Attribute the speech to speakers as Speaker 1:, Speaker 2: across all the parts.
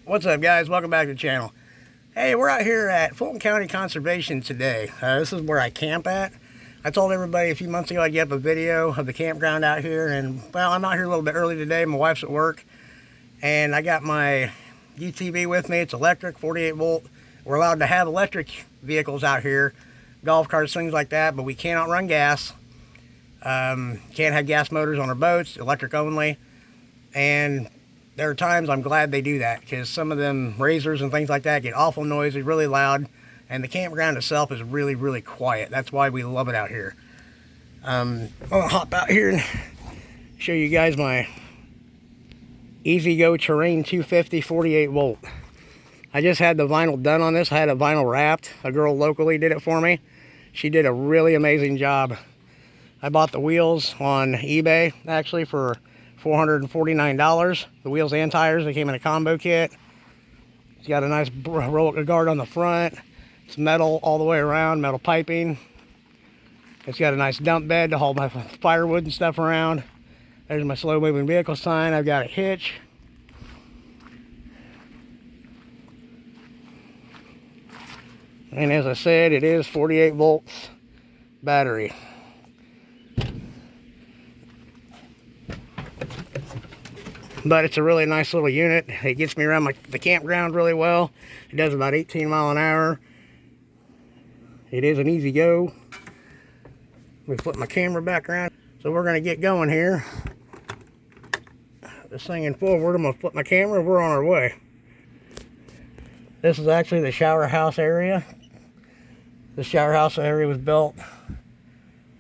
Speaker 1: What's up, guys? Welcome back to the channel. Hey, we're out here at Fulton County Conservation today. This is where I camp at. I told everybody a few months ago I'd get up a video of the campground out here, and well, I'm out here a little bit early today. My wife's at work, and I got my UTV with me. It's electric, 48 volt. We're allowed to have electric vehicles out here, golf carts, things like that, but we cannot run gas. Can't have gas motors on our boats, electric only. And there are times I'm glad they do that, because some of them razors and things like that get awful noisy, really loud, and the campground itself is really, really quiet. That's why we love it out here. I'm gonna hop out here and show you guys my Easy Go Terrain 250 48 volt. I just had the vinyl done on this. I had a vinyl wrapped. A girl locally did it for me. She did a really amazing job. I bought the wheels on eBay actually for $449. The wheels and tires, they came in a combo kit. It's got a nice roll guard on the front. It's metal all the way around, metal piping. It's got a nice dump bed to hold my firewood and stuff around. There's my slow moving vehicle sign. I've got a hitch. And as I said, it is 48 volts battery. But it's a really nice little unit. It gets me around the campground really well. It does about 18 miles an hour. It is an easy go. Let me flip my camera back around. So we're going to get going here. This thing in forward, I'm going to flip my camera. We're on our way. This is actually the shower house area. The shower house area was built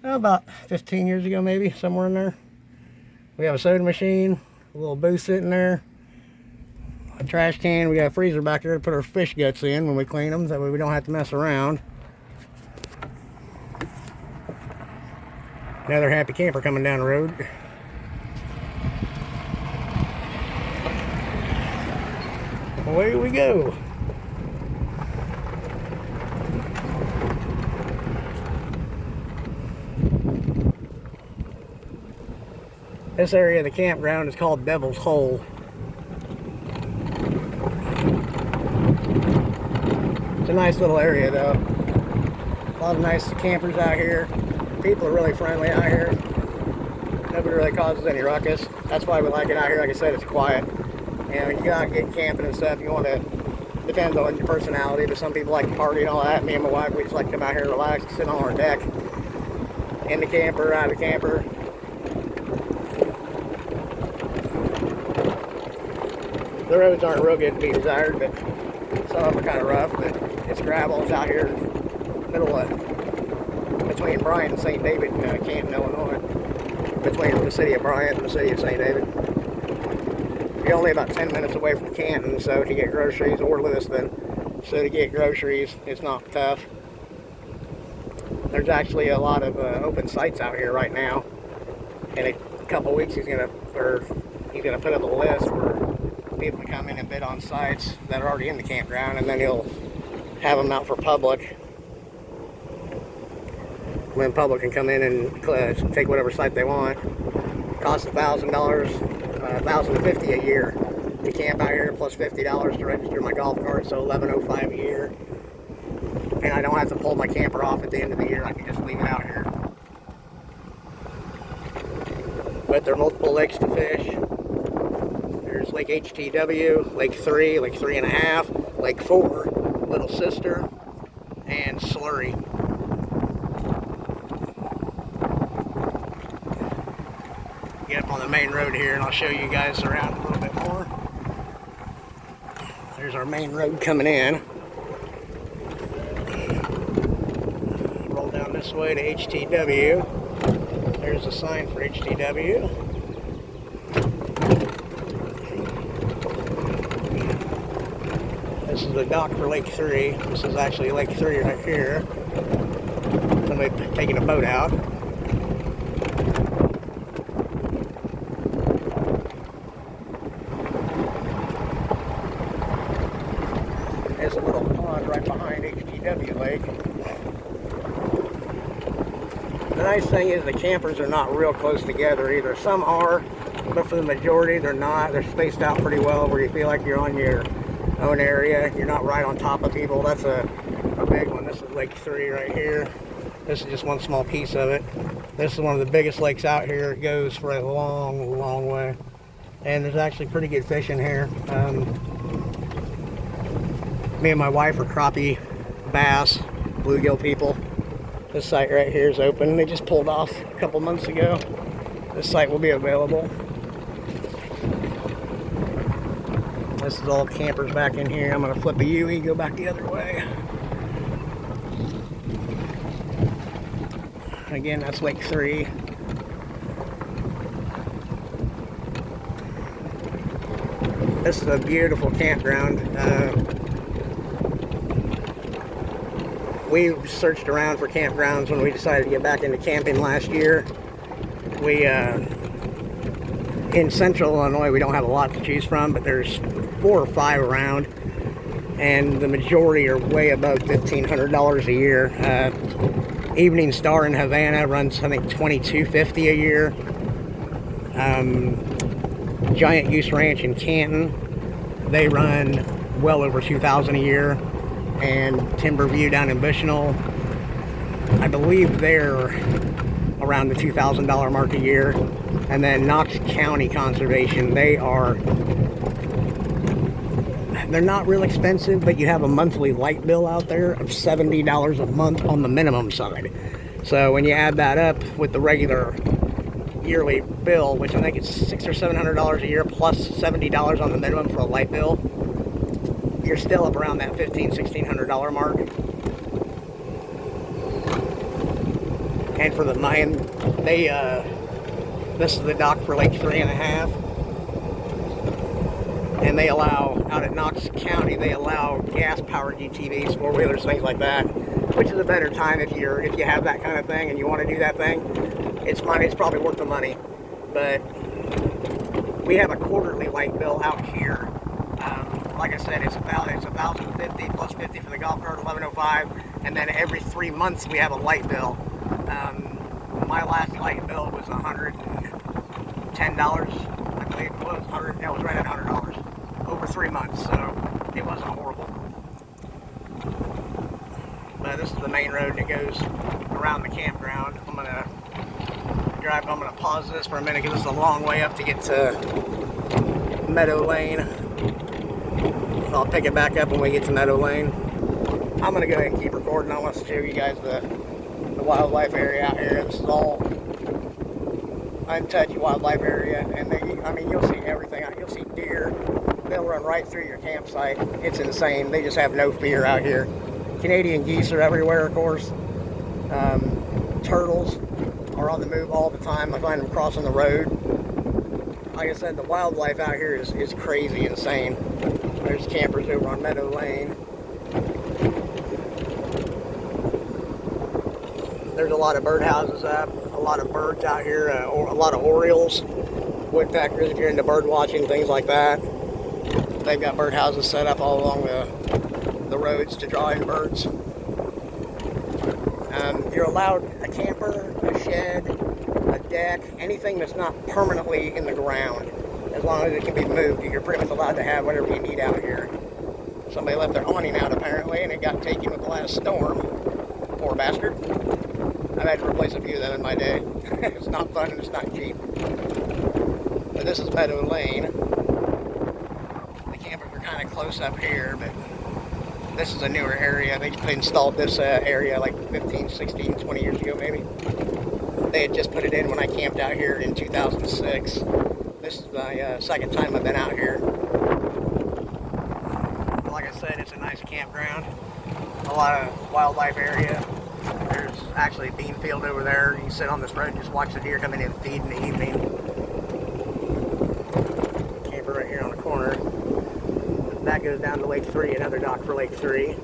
Speaker 1: about 15 years ago, maybe, somewhere in there. We have a soda machine. A little booth sitting there, a trash can. We got a freezer back there to put our fish guts in when we clean them, that way we don't have to mess around. Another happy camper coming down the road. Away we go. This area of the campground is called Devil's Hole. It's a nice little area though. A lot of nice campers out here. People are really friendly out here. Nobody really causes any ruckus. That's why we like it out here. Like I said, it's quiet. You know, you go out and get camping and stuff, you want to, depends on your personality, but some people like to party and all that. Me and my wife, we just like to come out here and relax, sit on our deck, in the camper, out of the camper. The roads aren't real good to be desired, but some of them are kind of rough, but it's gravel. It's out here in the middle of, between Bryant and St. David, Canton, Illinois. Between the city of Bryant and the city of St. David. You're only about 10 minutes away from Canton, so to get groceries, or Lewiston, so to get groceries, it's not tough. There's actually a lot of open sites out here right now. In a couple weeks, he's gonna put up a list where people can come in and bid on sites that are already in the campground, and then he'll have them out for public. When public can come in and take whatever site they want. Costs $1,000, $1,050 a year to camp out here, plus $50 to register my golf cart, so $1,105 a year. And I don't have to pull my camper off at the end of the year. I can just leave it out here. But there are multiple lakes to fish. There's Lake HTW, Lake 3, Lake 3.5, Lake 4, Little Sister, and Slurry. Get up on the main road here and I'll show you guys around a little bit more. There's our main road coming in. Roll down this way to HTW. There's a sign for HTW. This is the dock for Lake 3. This is actually Lake 3 right here. Somebody taking a boat out. There's a little pond right behind HTW Lake. The nice thing is the campers are not real close together either. Some are, but for the majority they're not. They're spaced out pretty well where you feel like you're on your own area. You're not right on top of people. That's a big one. This is Lake 3 right here. This is just one small piece of it. This is one of the biggest lakes out here. It goes for a long, long way. And there's actually pretty good fish in here. Me and my wife are crappie, bass, bluegill people. This site right here is open. They just pulled off a couple months ago. This site will be available. This is all campers back in here. I'm going to flip a UE, go back the other way. Again, that's Lake 3. This is a beautiful campground. We searched around for campgrounds when we decided to get back into camping last year. In central Illinois, we don't have a lot to choose from, but there's 4 or 5 around, and the majority are way above $1,500 a year. Evening Star in Havana runs, I think, $2,250 a year. Giant Goose Ranch in Canton, they run well over $2,000 a year. And Timber View down in Bushnell, I believe they're around the $2,000 mark a year. And then Knox County Conservation, they're not real expensive, but you have a monthly light bill out there of $70 a month on the minimum side. So when you add that up with the regular yearly bill, which I think it's $600 or $700 a year plus $70 on the minimum for a light bill, you're still up around that $1,500, $1,600 mark. And for the mine, this is the dock for Lake 3.5. And they allow, out at Knox County, they allow gas-powered UTVs, four-wheelers, things like that, which is a better time if you have that kind of thing and you want to do that thing. It's probably worth the money. But we have a quarterly light bill out here. Like I said, it's $1,050 plus $50 for the golf cart, $1,105, and then every 3 months we have a light bill. My last light bill was $110, I believe it was. It was right at $100 over 3 months, so it wasn't horrible. But this is the main road that goes around the campground. I'm gonna pause this for a minute because it's a long way up to get to Meadow Lane. I'll pick it back up when we get to Meadow Lane. I'm going to go ahead and keep recording. I want to show you guys the wildlife area out here. This is all untouched wildlife area, and you'll see everything. You'll see deer. They'll run right through your campsite. It's insane. They just have no fear out here. Canadian geese are everywhere, of course. Turtles are on the move all the time. I find them crossing the road. Like I said, the wildlife out here is crazy, insane. There's campers over on Meadow Lane. There's a lot of birdhouses up, a lot of birds out here, a lot of orioles, woodpeckers if you're into bird watching, things like that. They've got birdhouses set up all along the roads to draw in birds. You're allowed a camper, a shed, a deck, anything that's not permanently in the ground. As long as it can be moved, you're pretty much allowed to have whatever you need out here. Somebody left their awning out apparently, and it got taken with the last storm. Poor bastard. I've had to replace a few of them in my day. It's not fun and it's not cheap. But this is Meadow Lane. The campers are kind of close up here, but this is a newer area. They installed this area like 15, 16, 20 years ago maybe. They had just put it in when I camped out here in 2006. This is the second time I've been out here. Like I said, it's a nice campground. A lot of wildlife area. There's actually a bean field over there. You can sit on this road and just watch the deer come in and feed in the evening. Camper right here on the corner. That goes down to Lake 3, another dock for Lake 3.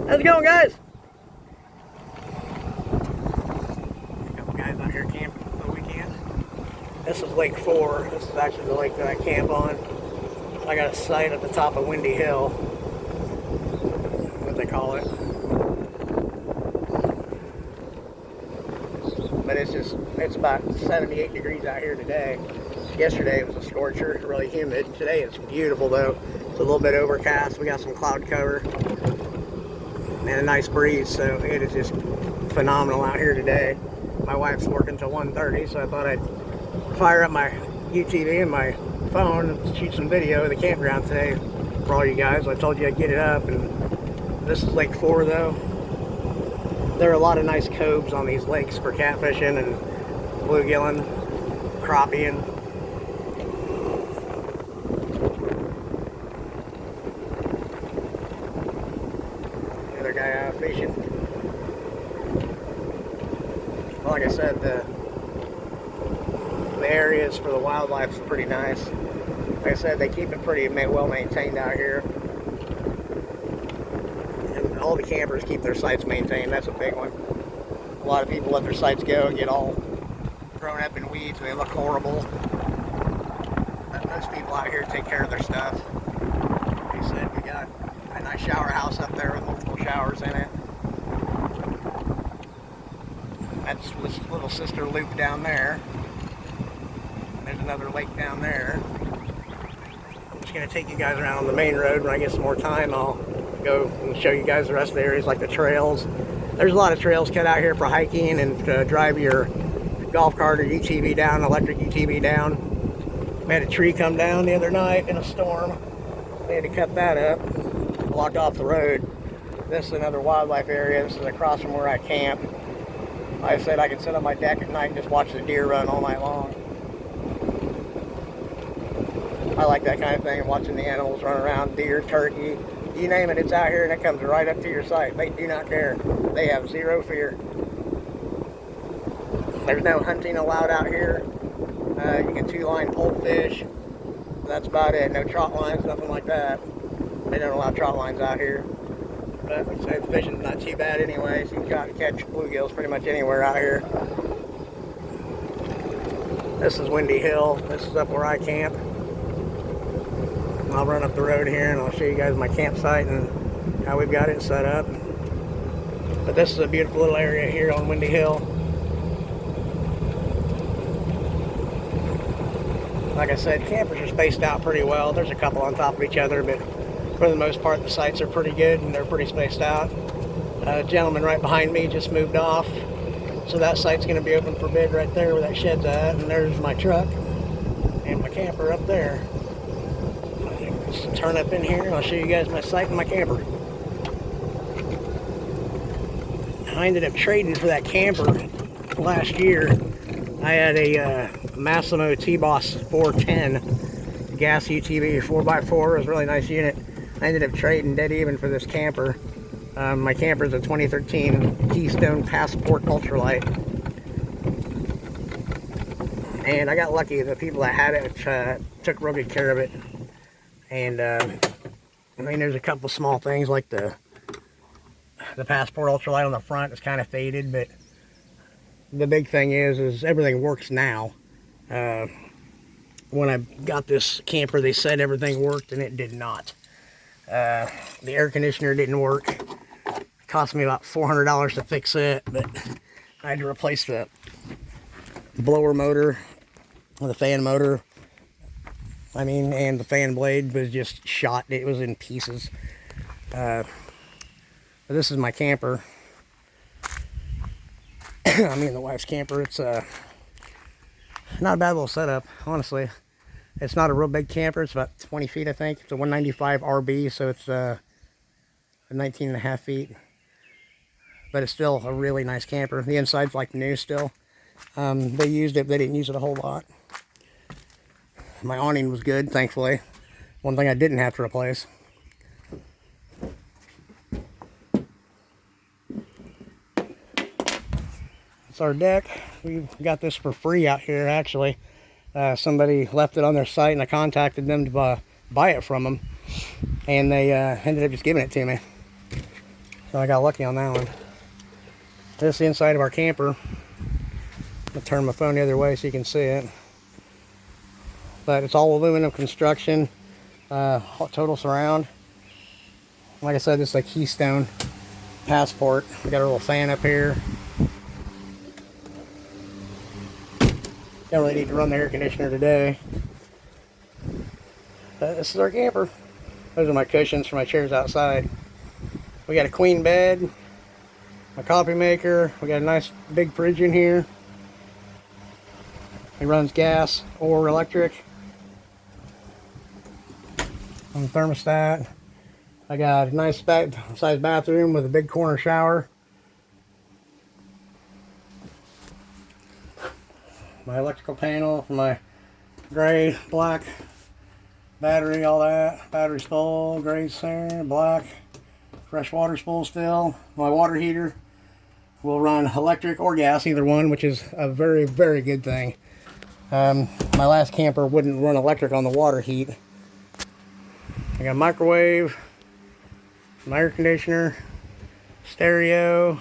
Speaker 1: How's it going, guys? A couple guys out here camping for the weekend. This is Lake 4. This is actually the lake that I camp on. I got a site at the top of Windy Hill. What they call it. but it's about 78 degrees out here today. Yesterday it was a scorcher, really humid. Today it's beautiful though. It's a little bit overcast. We got some cloud cover and a nice breeze, so it is just phenomenal out here today. My wife's working till 1:30, so I thought I'd fire up my UTV and my phone and shoot some video of the campground today for all you guys. I told you I'd get it up, and this is Lake 4 though. There are a lot of nice coves on these lakes for catfishing and bluegilling, crappieing. Another guy out fishing. Well, like I said, the areas for the wildlife is pretty nice. Like I said, they keep it pretty well maintained out here. And all the campers keep their sites maintained. That's a big one. A lot of people let their sites go and get all grown up in weeds and they look horrible. But most people out here take care of their stuff. Like I said, we got a nice shower house up there with multiple showers in it. That's this little sister loop down there. There's another lake down there. I'm just going to take you guys around on the main road. When I get some more time, I'll go and show you guys the rest of the areas, like the trails. There's a lot of trails cut out here for hiking and to drive your golf cart or UTV down, electric UTV down. We had a tree come down the other night in a storm. They had to cut that up, blocked off the road. This is another wildlife area. This is across from where I camp. Like I said, I can sit on my deck at night and just watch the deer run all night long. I like that kind of thing, watching the animals run around, deer, turkey, you name it, it's out here and it comes right up to your site. They do not care. They have zero fear. There's no hunting allowed out here. You can two-line pole fish. That's about it. No trot lines, nothing like that. They don't allow trot lines out here. But like I say, the fishing's not too bad anyway, so you can catch bluegills pretty much anywhere out here. This is Windy Hill. This is up where I camp. I'll run up the road here and I'll show you guys my campsite and how we've got it set up. But this is a beautiful little area here on Windy Hill. Like I said, campers are spaced out pretty well. There's a couple on top of each other, but for the most part the sites are pretty good and they're pretty spaced out. A gentleman right behind me just moved off, so that site's going to be open for bid right there where that shed's at. And there's my truck and my camper up there. Just turn up in here and I'll show you guys my site and my camper. I ended up trading for that camper last year. I had a Massimo T-Boss 410 gas UTV 4x4. It was a really nice unit. I ended up trading dead even for this camper. My camper is a 2013 Keystone Passport Ultralight. And I got lucky. The people that had it took real good care of it. And I mean, there's a couple small things like the Passport Ultralight on the front is kind of faded, but the big thing is everything works now. When I got this camper, they said everything worked, and it did not. The air conditioner didn't work. It cost me about $400 to fix it, but I had to replace the blower motor, the fan motor. And the fan blade was just shot. It was in pieces. But this is my camper. The wife's camper. It's not a bad little setup, honestly. It's not a real big camper. It's about 20 feet, I think. It's a 195 RB, so it's 19 and a half feet. But it's still a really nice camper. The inside's like new still. They used it, but they didn't use it a whole lot. My awning was good, thankfully. One thing I didn't have to replace. It's our deck. We got this for free out here, actually. Somebody left it on their site, and I contacted them to buy it from them. And they ended up just giving it to me. So I got lucky on that one. This is the inside of our camper. I'll turn my phone the other way so you can see it. But it's all aluminum construction, total surround. Like I said, this is a Keystone Passport. We got a little fan up here. Don't really need to run the air conditioner today. This is our camper. Those are my cushions for my chairs outside. We got a queen bed, a coffee maker. We got a nice big fridge in here. It runs gas or electric. On the thermostat. I got a nice size bathroom with a big corner shower. My electrical panel for my gray, black battery, all that. Battery spool, gray center, black. Fresh water spool still. My water heater will run electric or gas, either one, which is a very, very good thing. My last camper wouldn't run electric on the water heat. I got a microwave, my air conditioner, stereo,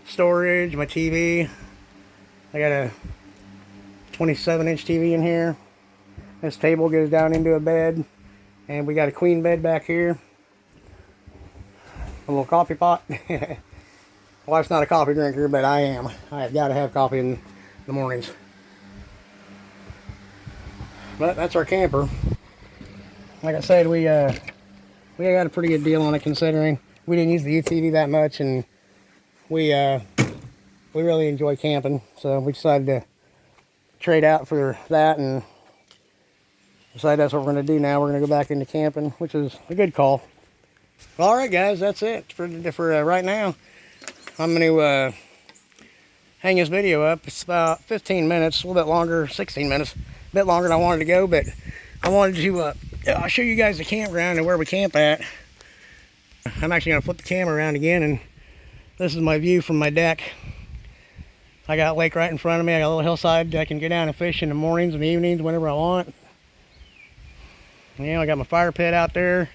Speaker 1: storage, my TV. I got a 27-inch TV in here. This table goes down into a bed, and we got a queen bed back here. A little coffee pot. My wife's not a coffee drinker, but I am. I've got to have coffee in the mornings. But that's our camper. Like I said, we got a pretty good deal on it, considering we didn't use the UTV that much, and we really enjoy camping. So we decided to trade out for that, and decided that's what we're going to do now. We're going to go back into camping, which is a good call. Well, all right, guys, that's it for right now. I'm going to hang this video up. It's about 15 minutes, a little bit longer, 16 minutes, a bit longer than I wanted to go, but I wanted to I'll show you guys the campground and where we camp at. I'm actually going to flip the camera around again, and this is my view from my deck. I got a lake right in front of me. I got a little hillside I can get down and fish in the mornings and the evenings whenever I want. Yeah, I got my fire pit out there,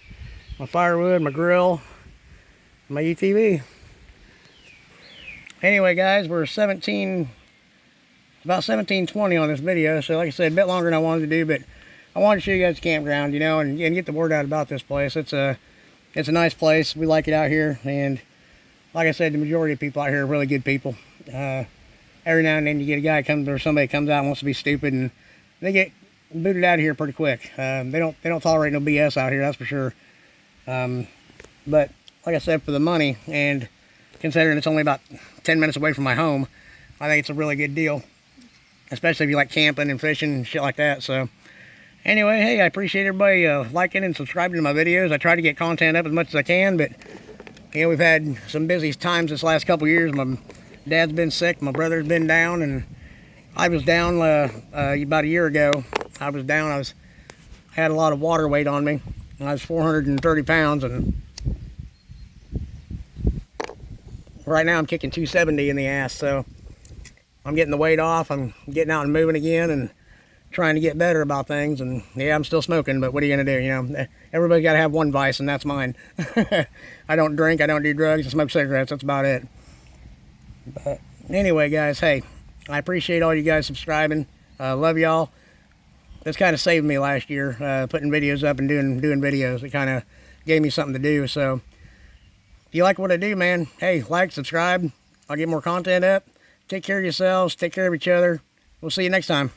Speaker 1: my firewood, my grill, my UTV. Anyway, guys, we're about 17:20 on this video, so like I said, a bit longer than I wanted to do, but I wanted to show you guys the campground, you know, and get the word out about this place. It's a nice place. We like it out here, and like I said, the majority of people out here are really good people. Every now and then you get a guy comes, or somebody comes out and wants to be stupid, and they get booted out of here pretty quick. They don't tolerate no BS out here, that's for sure. But like I said, for the money, and considering it's only about 10 minutes away from my home, I think it's a really good deal, especially if you like camping and fishing and shit like that. So anyway, hey, I appreciate everybody liking and subscribing to my videos. I try to get content up as much as I can, but you know, we've had some busy times this last couple years. My dad's been sick, my brother's been down, and I was down about a year ago. I had a lot of water weight on me, and I was 430 pounds, and right now I'm kicking 270 in the ass. So I'm getting the weight off, I'm getting out and moving again, and trying to get better about things. And yeah, I'm still smoking, but what are you gonna do? You know, everybody's got to have one vice, and that's mine. I don't drink, I don't do drugs, I smoke cigarettes, that's about it. But anyway, guys, hey, I appreciate all you guys subscribing. Love y'all. This kind of saved me last year, putting videos up and doing videos. It kind of gave me something to do. So if you like what I do, man, hey, like, subscribe. I'll get more content up. Take care of yourselves, take care of each other. We'll see you next time.